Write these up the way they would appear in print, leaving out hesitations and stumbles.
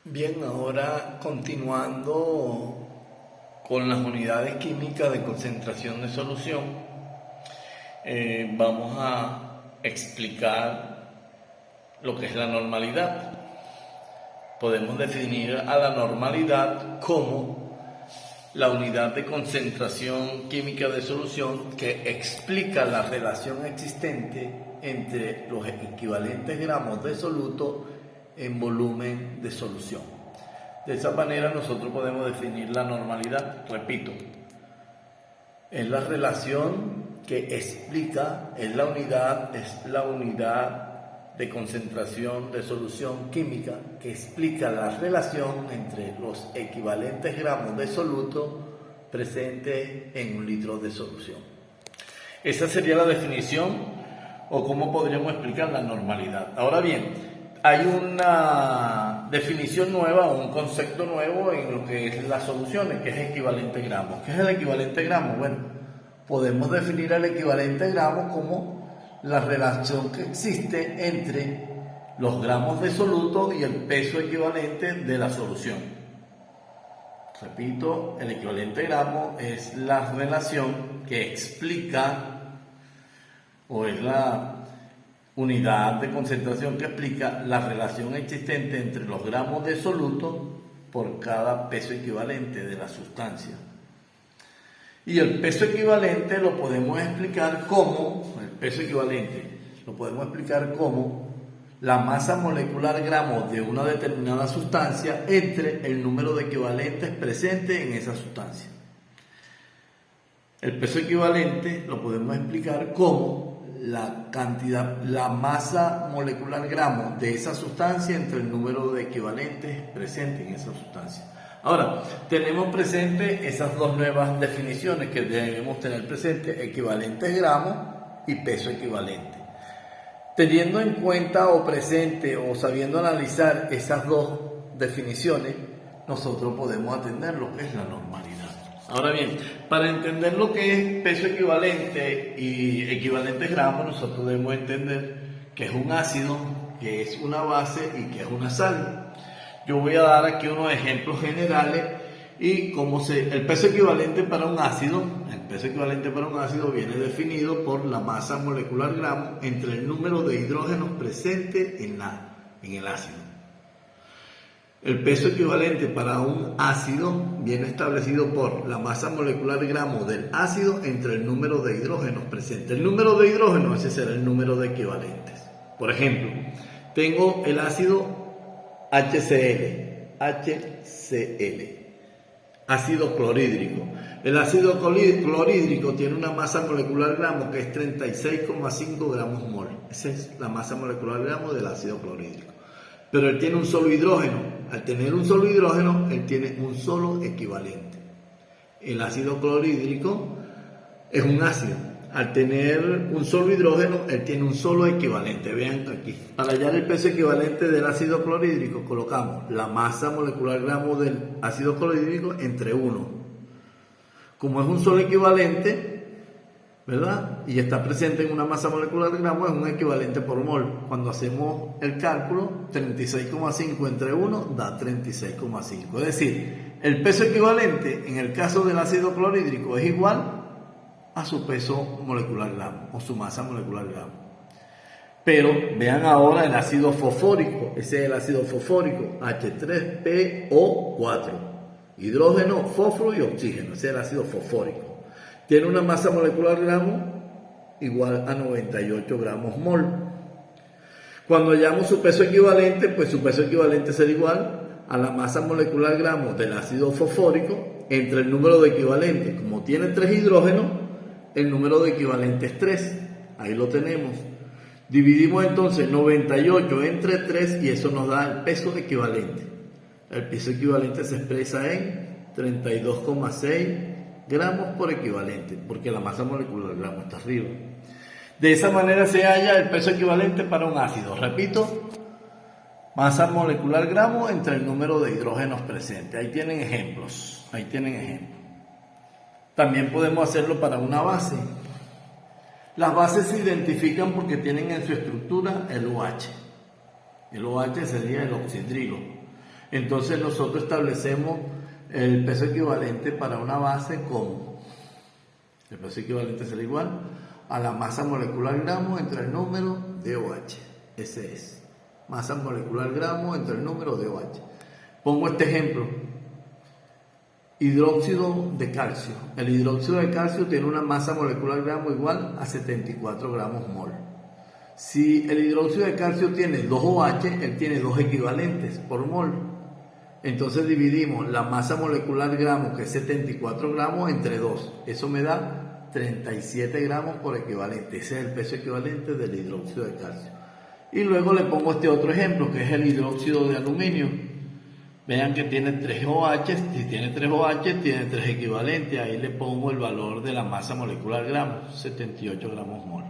Bien, ahora continuando con las unidades químicas de concentración de solución, vamos a explicar lo que es la normalidad. Podemos definir a la normalidad como la unidad de concentración química de solución que explica la relación existente entre los equivalentes gramos de soluto en volumen de solución. De esa manera nosotros podemos definir la normalidad. Repito, es la relación que explica, es la unidad de concentración de solución química que explica la relación entre los equivalentes gramos de soluto presentes en un litro de solución. Esa sería la definición o cómo podríamos explicar la normalidad. Ahora bien, hay una definición nueva, un concepto nuevo en lo que es las soluciones, que es equivalente gramo. ¿Qué es el equivalente gramo? Bueno, podemos definir el equivalente gramo como la relación que existe entre los gramos de soluto y el peso equivalente de la solución. Repito, el equivalente gramo es la relación que explica o es la unidad de concentración que explica la relación existente entre los gramos de soluto por cada peso equivalente de la sustancia. Y el peso equivalente lo podemos explicar como, la masa molecular gramos de una determinada sustancia entre el número de equivalentes presentes en esa sustancia. El peso equivalente lo podemos explicar como la masa molecular gramos de esa sustancia entre el número de equivalentes presentes en esa sustancia. Ahora, tenemos presente esas dos nuevas definiciones que debemos tener presente: equivalentes gramos y peso equivalente. Teniendo en cuenta o presente o sabiendo analizar esas dos definiciones, nosotros podemos atender lo que es la normalidad. Ahora bien, para entender lo que es peso equivalente y equivalentes gramos, nosotros debemos entender que es un ácido, que es una base y que es una sal. Yo voy a dar aquí unos ejemplos generales y el peso equivalente para un ácido, viene definido por la masa molecular gramo entre el número de hidrógenos presentes en el ácido. El peso equivalente para un ácido viene establecido por la masa molecular gramo del ácido entre el número de hidrógenos presentes. El número de hidrógenos, ese será el número de equivalentes. Por ejemplo, tengo el ácido HCl, ácido clorhídrico. El ácido clorhídrico tiene una masa molecular gramo que es 36,5 gramos mol. Esa es la masa molecular gramo del ácido clorhídrico. Pero él tiene un solo hidrógeno. Al tener un solo hidrógeno, él tiene un solo equivalente. El ácido clorhídrico es un ácido. Al tener un solo hidrógeno, él tiene un solo equivalente. Vean aquí. Para hallar el peso equivalente del ácido clorhídrico, colocamos la masa molecular gramo del ácido clorhídrico entre 1. Como es un solo equivalente, ¿verdad? Y está presente en una masa molecular gramo, es un equivalente por mol. Cuando hacemos el cálculo, 36,5 entre 1 da 36,5. Es decir, el peso equivalente en el caso del ácido clorhídrico es igual a su peso molecular gramo o su masa molecular gramo. Pero vean ahora el ácido fosfórico. Ese es el ácido fosfórico, H3PO4. Hidrógeno, fósforo y oxígeno. Ese es el ácido fosfórico. Tiene una masa molecular gramo igual a 98 gramos mol. Cuando hallamos su peso equivalente, pues su peso equivalente será igual a la masa molecular gramo del ácido fosfórico entre el número de equivalentes. Como tiene 3 hidrógenos, el número de equivalentes es 3. Ahí lo tenemos. Dividimos entonces 98 entre 3 y eso nos da el peso equivalente. El peso equivalente se expresa en 32,6 gramos por equivalente, porque la masa molecular gramo está arriba. De esa manera se halla el peso equivalente para un ácido. Repito, masa molecular gramo entre el número de hidrógenos presentes. Ahí tienen ejemplos. También podemos hacerlo para una base. Las bases se identifican porque tienen en su estructura el OH. El OH sería el oxidrilo. Entonces nosotros establecemos el peso equivalente para una base como el peso equivalente será igual a la masa molecular gramo entre el número de OH. Ese es. Masa molecular gramo entre el número de OH. Pongo este ejemplo. Hidróxido de calcio. El hidróxido de calcio tiene una masa molecular gramo igual a 74 gramos mol. Si el hidróxido de calcio tiene 2 OH, él tiene 2 equivalentes por mol. Entonces dividimos la masa molecular gramo, que es 74 gramos, entre 2. Eso me da 37 gramos por equivalente. Ese es el peso equivalente del hidróxido de calcio. Y luego le pongo este otro ejemplo, que es el hidróxido de aluminio. Vean que tiene 3 OH, si tiene 3 OH, tiene 3 equivalentes. Ahí le pongo el valor de la masa molecular gramo, 78 gramos mol.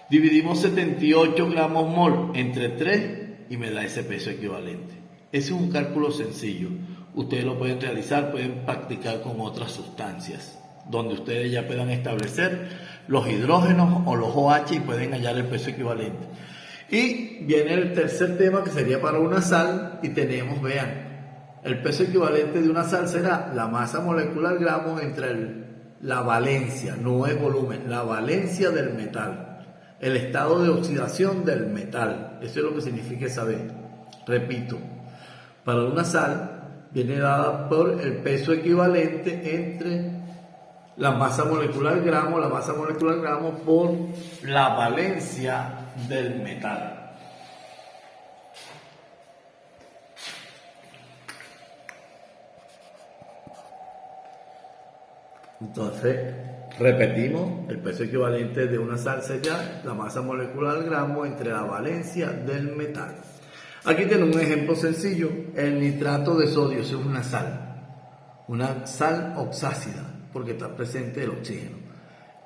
Dividimos 78 gramos mol entre 3 y me da ese peso equivalente. Ese es un cálculo sencillo. Ustedes lo pueden realizar, pueden practicar con otras sustancias, donde ustedes ya puedan establecer los hidrógenos o los OH y pueden hallar el peso equivalente. Y viene el tercer tema, que sería para una sal, y tenemos, vean, el peso equivalente de una sal será la masa molecular gramo entre la valencia, no es volumen, la valencia del metal, el estado de oxidación del metal. Eso es lo que significa esa B. Repito, para una sal viene dada por el peso equivalente entre la masa molecular gramo por la valencia del metal. Entonces, repetimos, el peso equivalente de una sal sería la masa molecular gramo entre la valencia del metal. Aquí tenemos un ejemplo sencillo. El nitrato de sodio es una sal oxácida, porque está presente el oxígeno.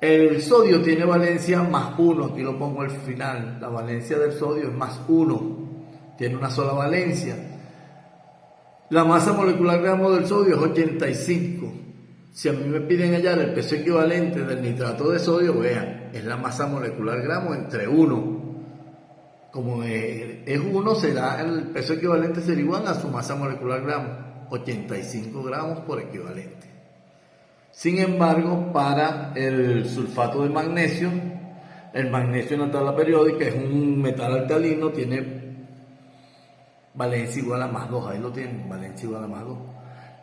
El sodio tiene valencia más 1, aquí lo pongo al final. La valencia del sodio es más 1, tiene una sola valencia. La masa molecular gramo del sodio es 85. Si a mí me piden hallar el peso equivalente del nitrato de sodio, vean, es la masa molecular gramo entre 1. Como es 1, será el peso equivalente será igual a su masa molecular gramo, 85 gramos por equivalente. Sin embargo, para el sulfato de magnesio, el magnesio en la tabla periódica es un metal alcalino, tiene valencia igual a más 2, ahí lo tienen, valencia igual a más 2.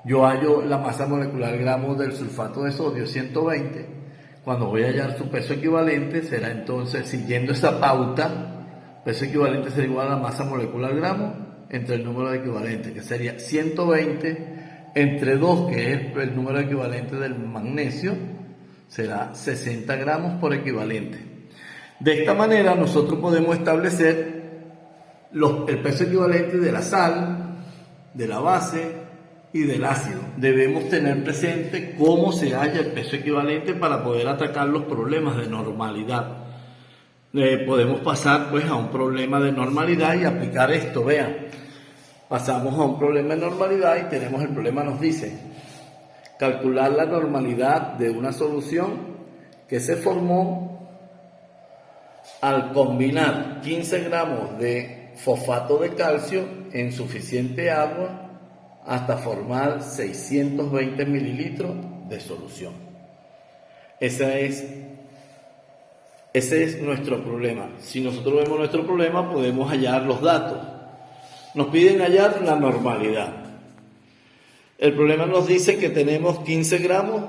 Yo hallo la masa molecular gramo del sulfato de sodio, 120. Cuando voy a hallar su peso equivalente, será entonces, siguiendo esa pauta, peso equivalente será igual a la masa molecular gramo entre el número de equivalente, que sería 120 entre 2, que es el número equivalente del magnesio, será 60 gramos por equivalente. De esta manera nosotros podemos establecer el peso equivalente de la sal, de la base y del ácido. Debemos tener presente cómo se halla el peso equivalente para poder atacar los problemas de normalidad. Podemos pasar pues a un problema de normalidad y aplicar esto. Vean, pasamos a un problema de normalidad y tenemos el problema, nos dice calcular la normalidad de una solución que se formó al combinar 15 gramos de fosfato de calcio en suficiente agua hasta formar 620 mililitros de solución. Ese es nuestro problema. Si nosotros vemos nuestro problema, podemos hallar los datos. Nos piden hallar la normalidad. El problema nos dice que tenemos 15 gramos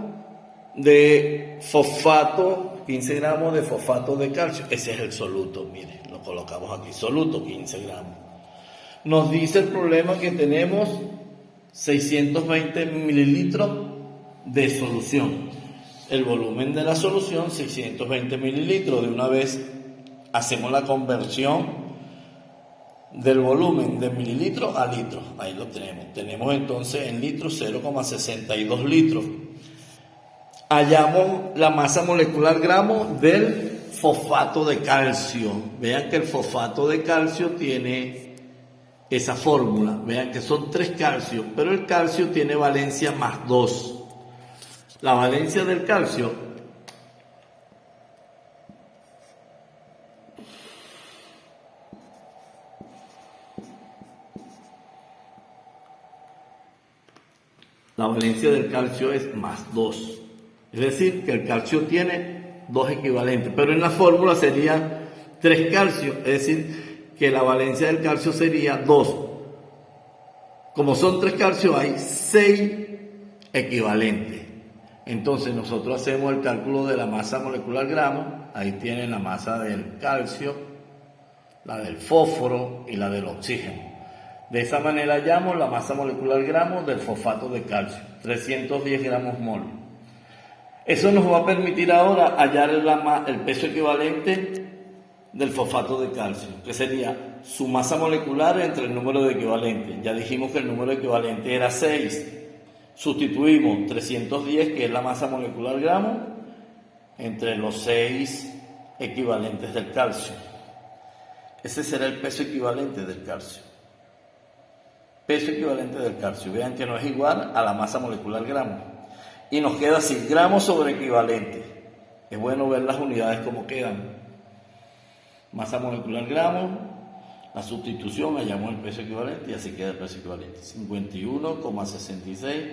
de fosfato, 15 gramos de fosfato de calcio. Ese es el soluto, miren, lo colocamos aquí, soluto 15 gramos. Nos dice el problema que tenemos 620 mililitros de solución. El volumen de la solución, 620 mililitros. De una vez hacemos la conversión del volumen de mililitros a litros. Ahí lo tenemos. Tenemos entonces en litros 0,62 litros. Hallamos la masa molecular gramo del fosfato de calcio. Vean que el fosfato de calcio tiene esa fórmula. Vean que son 3 calcios, pero el calcio tiene valencia más 2. La valencia del calcio La valencia del calcio es más 2. Es decir, que el calcio tiene 2 equivalentes, pero en la fórmula serían 3 calcios, es decir, que la valencia del calcio sería 2. Como son 3 calcios, hay 6 equivalentes. Entonces nosotros hacemos el cálculo de la masa molecular gramo. Ahí tienen la masa del calcio, la del fósforo y la del oxígeno. De esa manera hallamos la masa molecular gramo del fosfato de calcio, 310 gramos mol. Eso nos va a permitir ahora hallar el peso equivalente del fosfato de calcio, que sería su masa molecular entre el número de equivalentes. Ya dijimos que el número equivalente era 6. Sustituimos 310, que es la masa molecular gramo, entre los 6 equivalentes del calcio. Ese será el peso equivalente del calcio. Peso equivalente del calcio. Vean que no es igual a la masa molecular gramo. Y nos queda así, gramos sobre equivalente. Es bueno ver las unidades como quedan. Masa molecular gramo, la sustitución, hallamos el peso equivalente y así queda el peso equivalente. 51,66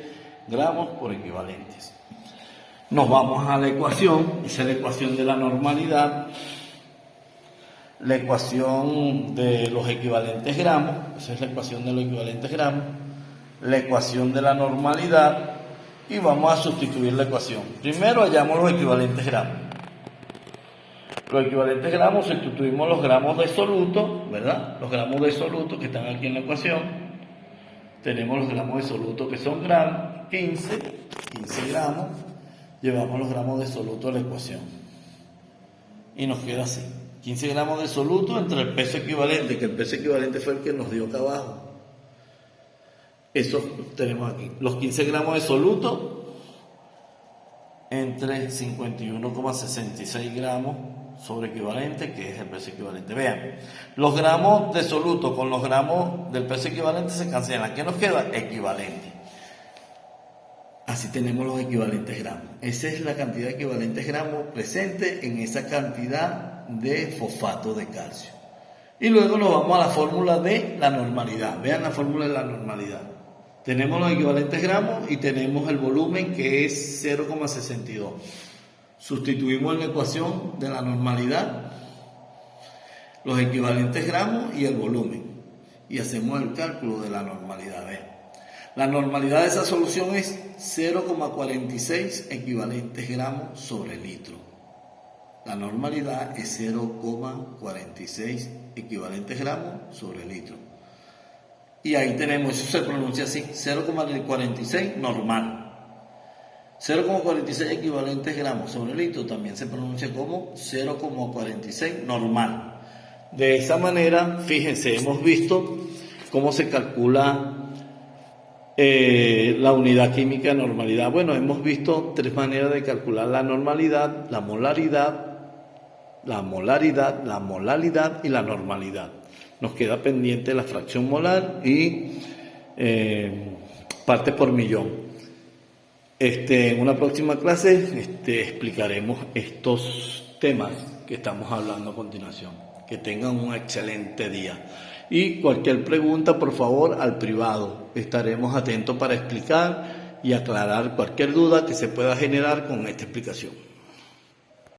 gramos por equivalentes. Nos vamos a la ecuación, esa es la ecuación de la normalidad. La ecuación de los equivalentes gramos, esa es la ecuación de los equivalentes gramos, la ecuación de la normalidad, y vamos a sustituir la ecuación. Primero hallamos los equivalentes gramos. Los equivalentes gramos, sustituimos los gramos de soluto, ¿verdad? Los gramos de soluto que están aquí en la ecuación. Tenemos los gramos de soluto que son gramos, 15 gramos, llevamos los gramos de soluto a la ecuación. Y nos queda así. 15 gramos de soluto entre el peso equivalente, que el peso equivalente fue el que nos dio acá abajo. Eso tenemos aquí. Los 15 gramos de soluto entre 51,66 gramos sobre equivalente, que es el peso equivalente. Vean, los gramos de soluto con los gramos del peso equivalente se cancelan. ¿Qué nos queda? Equivalente. Así tenemos los equivalentes gramos. Esa es la cantidad de equivalentes gramos presente en esa cantidad de fosfato de calcio. Y luego nos vamos a la fórmula de la normalidad. Vean la fórmula de la normalidad. Tenemos los equivalentes gramos y tenemos el volumen, que es 0,62. Sustituimos en la ecuación de la normalidad los equivalentes gramos y el volumen. Y hacemos el cálculo de la normalidad. Vean. La normalidad de esa solución es 0,46 equivalentes gramos sobre litro. La normalidad es 0,46 equivalentes gramos sobre litro. Y ahí tenemos, eso se pronuncia así, 0,46 normal. 0,46 equivalentes gramos sobre litro también se pronuncia como 0,46 normal. De esa manera, fíjense, hemos visto cómo se calcula la unidad química de normalidad. Bueno, hemos visto 3 maneras de calcular la normalidad, la molaridad, la molalidad y la normalidad. Nos queda pendiente la fracción molar y partes por millón. En una próxima clase explicaremos estos temas que estamos hablando a continuación. Que tengan un excelente día. Y cualquier pregunta, por favor, al privado. Estaremos atentos para explicar y aclarar cualquier duda que se pueda generar con esta explicación.